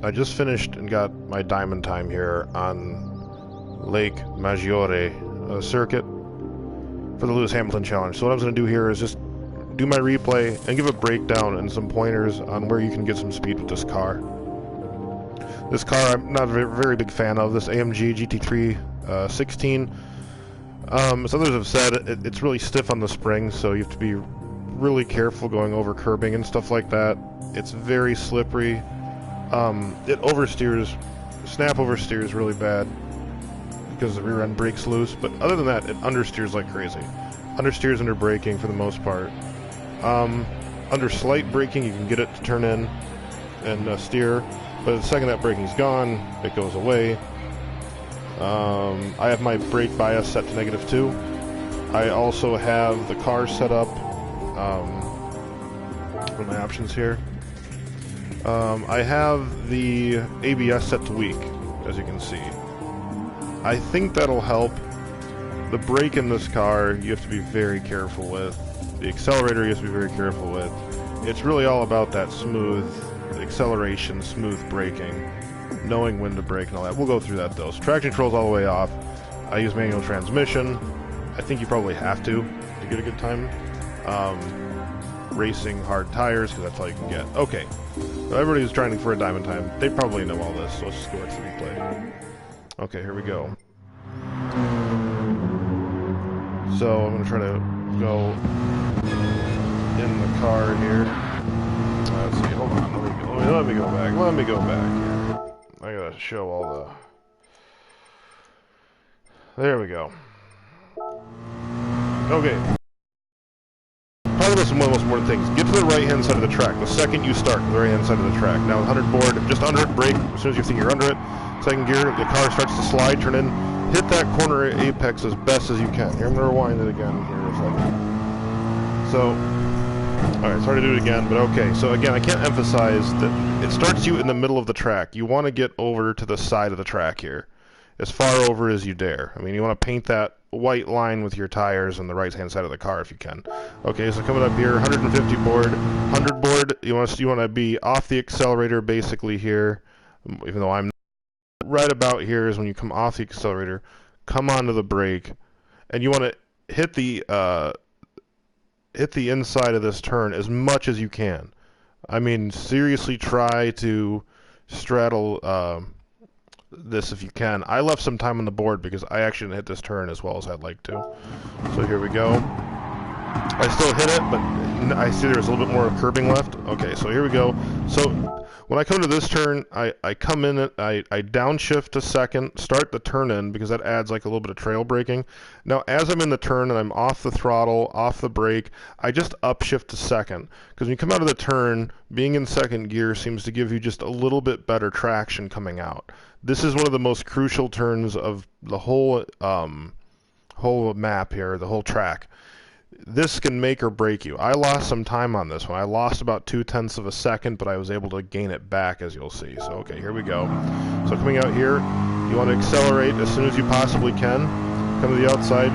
I just finished and got my diamond time here on Lake Maggiore circuit for the Lewis Hamilton Challenge. So what I'm going to do here is just do my replay and give a breakdown and some pointers on where you can get some speed with this car. This car I'm not a very big fan of, this AMG GT3 16. As others have said, it's really stiff on the springs, so you have to be really careful going over curbing and stuff like that. It's very slippery. It oversteers, snap oversteers really bad because the rear end brakes loose, but other than that, it understeers like crazy. Understeers under braking for the most part. Under slight braking, you can get it to turn in and steer, but the second that braking's gone, it goes away. I have my brake bias set to -2. I also have the car set up. What are my options here? I have the ABS set to weak, as you can see. I think that'll help. The brake in this car, you have to be very careful with. The accelerator, you have to be very careful with. It's really all about that smooth acceleration, smooth braking, knowing when to brake and all that. We'll go through that though. So traction control's all the way off. I use manual transmission. I think you probably have to get a good time. Racing hard tires, because that's all you can get. Okay, so everybody who's trying for a diamond time, they probably know all this, so let's just go watch the replay. Okay, here we go. So I'm going to try to go in the car here. Let's see, hold on, let me go back here. I gotta show all the... There we go. Okay. Probably one of the most important things. Get to the right-hand side of the track. The second you start, the right-hand side of the track. Now, 100 board, just under it, brake. As soon as you think you're under it, second gear, the car starts to slide, turn in, hit that corner apex as best as you can. Here, I'm going to rewind it again here a second. So, alright, sorry to do it again, but okay. So again, I can't emphasize that it starts you in the middle of the track. You want to get over to the side of the track here. As far over as you dare. I mean, you want to paint that white line with your tires on the right-hand side of the car if you can. Okay, so coming up here, 150 board, 100 board. You want to be off the accelerator basically here, even though I'm right about here is when you come off the accelerator, come onto the brake, and you want to hit the inside of this turn as much as you can. I mean, seriously, try to straddle this if you can. I left some time on the board because I actually didn't hit this turn as well as I'd like to. So here we go. I still hit it, but I see there's a little bit more curbing left. Okay, so here we go. So when I come to this turn, I come in, I downshift to second, start the turn in because that adds like a little bit of trail braking. Now as I'm in the turn and I'm off the throttle, off the brake, I just upshift to second. Because when you come out of the turn, being in second gear seems to give you just a little bit better traction coming out. This is one of the most crucial turns of the whole map here, the whole track. This can make or break you. I lost some time on this one. I lost about 0.2 of a second, but I was able to gain it back, as you'll see. So, okay, here we go. So coming out here, you want to accelerate as soon as you possibly can. Come to the outside.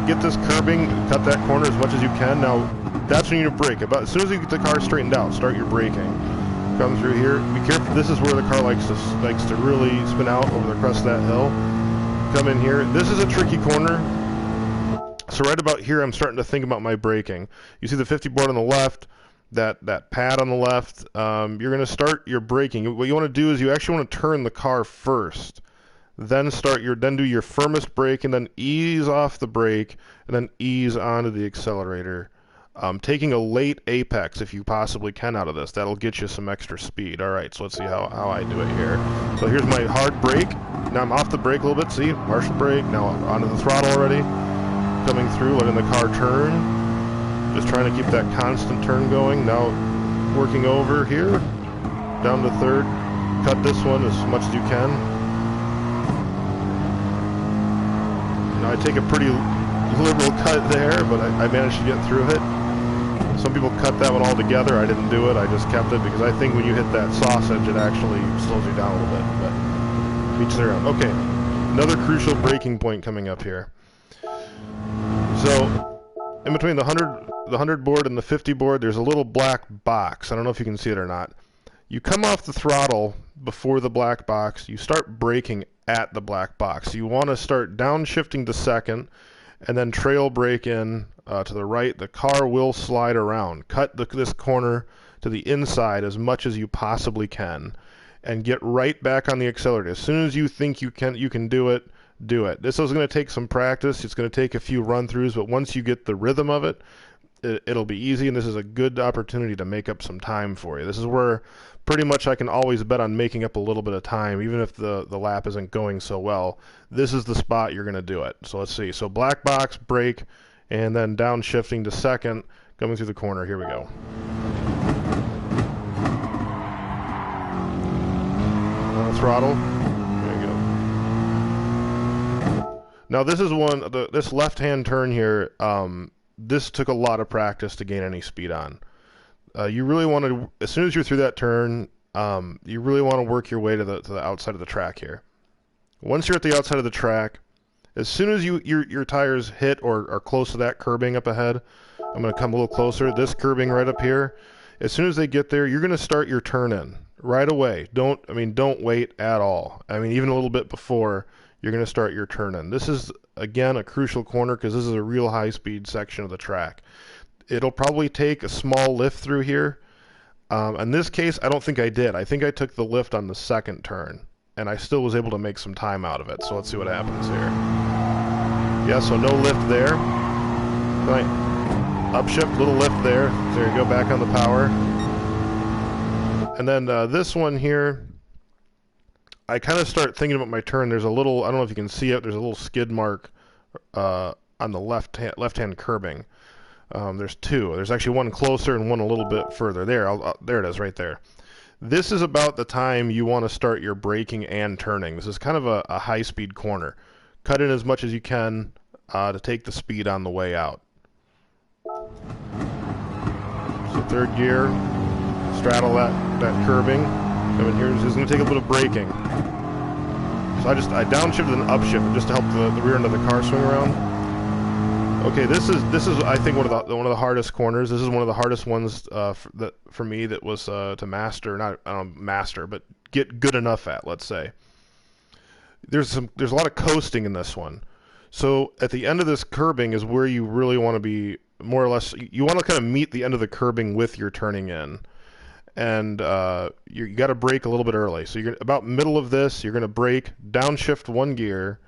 Get this curbing, cut that corner as much as you can. Now, that's when you need to brake. As soon as you get the car straightened out, start your braking. Come through here. Be careful. This is where the car likes to really spin out over the crest of that hill. Come in here. This is a tricky corner. So right about here, I'm starting to think about my braking. You see the 50 board on the left, that pad on the left. You're going to start your braking. What you want to do is you actually want to turn the car first, then do your firmest brake, and then ease off the brake, and then ease onto the accelerator. Taking a late apex if you possibly can out of this. That'll get you some extra speed. Alright, so let's see how I do it here. So here's my hard brake. Now I'm off the brake a little bit. See? Partial brake. Now I'm onto the throttle already. Coming through, letting the car turn. Just trying to keep that constant turn going. Now working over here. Down to third. Cut this one as much as you can. Now I take a pretty liberal cut there, but I managed to get through it. Some people cut that one all together. I didn't do it. I just kept it because I think when you hit that sausage, it actually slows you down a little bit. But each their own. Okay, another crucial braking point coming up here. So in between the 100 board and the 50 board, there's a little black box. I don't know if you can see it or not. You come off the throttle before the black box, you start braking at the black box. You want to start downshifting to second and then trail brake in to the right. The car will slide around. Cut this corner to the inside as much as you possibly can and get right back on the accelerator. As soon as you think you can do it, do it. This is going to take some practice. It's going to take a few run-throughs, but once you get the rhythm of it, it'll be easy, and this is a good opportunity to make up some time for you. This is where pretty much I can always bet on making up a little bit of time, even if the lap isn't going so well. This is the spot you're going to do it. So let's see. So black box, brake, and then downshifting to second, coming through the corner. Here we go. Throttle. There you go. Now this is this left-hand turn here. This took a lot of practice to gain any speed on. You really want to, as soon as you're through that turn, you really want to work your way to the outside of the track here. Once you're at the outside of the track, as soon as your tires hit or are close to that curbing up ahead, I'm going to come a little closer. This curbing right up here. As soon as they get there, you're going to start your turn in right away. Don't wait at all. I mean, even a little bit before, you're going to start your turn in. This is, again, a crucial corner because this is a real high-speed section of the track. It'll probably take a small lift through here. In this case, I don't think I did. I think I took the lift on the second turn, and I still was able to make some time out of it. So let's see what happens here. Yeah, so no lift there. Right. Upshift, little lift there. There you go, back on the power. And then this one here, I kind of start thinking about my turn. There's a little, I don't know if you can see it, there's a little skid mark on the left-hand curbing. There's two. There's actually one closer and one a little bit further. There it is, right there. This is about the time you want to start your braking and turning. This is kind of a high-speed corner. Cut in as much as you can to take the speed on the way out. So third gear, straddle that curbing. Coming here, this is going to take a little bit of braking. So I downshifted and upshifted just to help the rear end of the car swing around. Okay, this is I think one of the hardest corners. This is one of the hardest ones for me that was to master, not master, but get good enough at. Let's say there's a lot of coasting in this one. So at the end of this curbing is where you really want to be, more or less. You want to kind of meet the end of the curbing with your turning in, and you got to brake a little bit early. So you're about middle of this. You're going to brake, downshift one gear.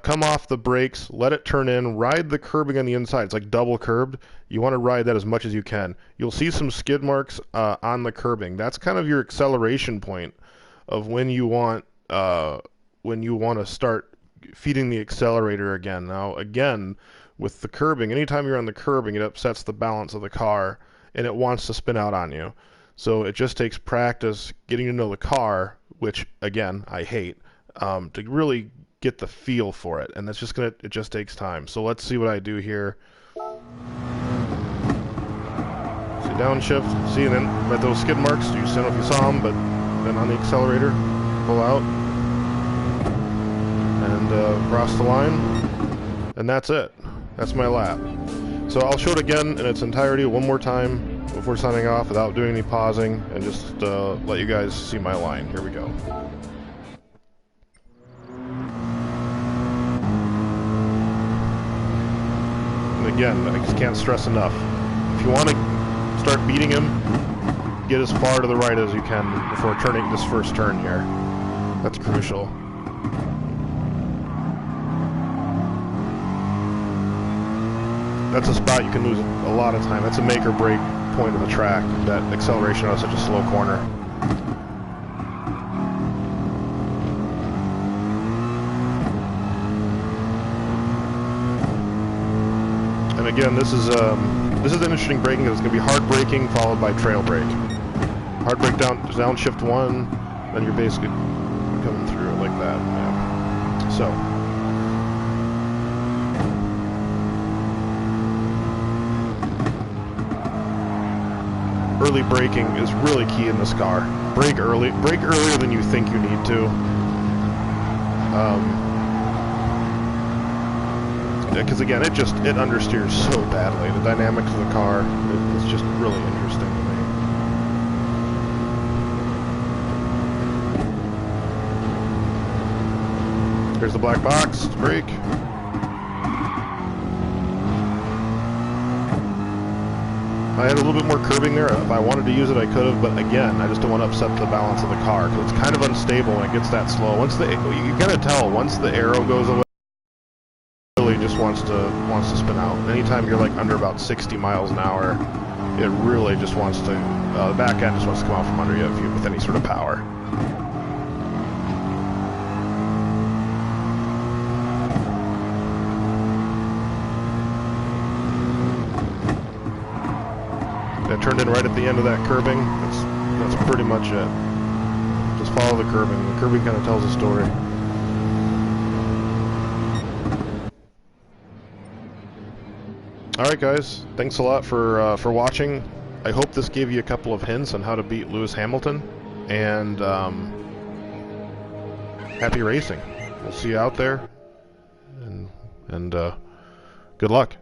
Come off the brakes, let it turn in, ride the curbing on the inside. It's like double curbed. You want to ride that as much as you can. You'll see some skid marks on the curbing. That's kind of your acceleration point of when you want to start feeding the accelerator again. Now, again, with the curbing, anytime you're on the curbing, it upsets the balance of the car, and it wants to spin out on you. So it just takes practice getting to know the car, which, again, I hate, to really get the feel for it, and it just takes time. So let's see what I do here. See, downshift, see, and then at those skid marks, I don't know if you saw them, but then on the accelerator, pull out, and cross the line, and that's it. That's my lap. So I'll show it again in its entirety one more time before signing off without doing any pausing, and just let you guys see my line. Here we go. Again, I just can't stress enough. If you want to start beating him, get as far to the right as you can before turning this first turn here. That's crucial. That's a spot you can lose a lot of time. That's a make or break point of the track, that acceleration on such a slow corner. And again, this is interesting braking because it's going to be hard braking followed by trail brake. Hard brake downshift one, then you're basically coming through it like that. Yeah. So early braking is really key in this car. Brake earlier than you think you need to. Because again, it understeers so badly. The dynamics of the car is just really interesting to me. There's the black box. Brake. I had a little bit more curbing there. If I wanted to use it, I could have, but again, I just don't want to upset the balance of the car, because it's kind of unstable when it gets that slow. Once you gotta tell, once the arrow goes away, it really just wants to spin out. Anytime you're like under about 60 miles an hour, it really just wants to, the back end just wants to come out from under you with any sort of power. It turned in right at the end of that curbing. That's pretty much it. Just follow the curbing. The curbing kind of tells a story. Alright guys, thanks a lot for watching. I hope this gave you a couple of hints on how to beat Lewis Hamilton. And happy racing. We'll see you out there. And good luck.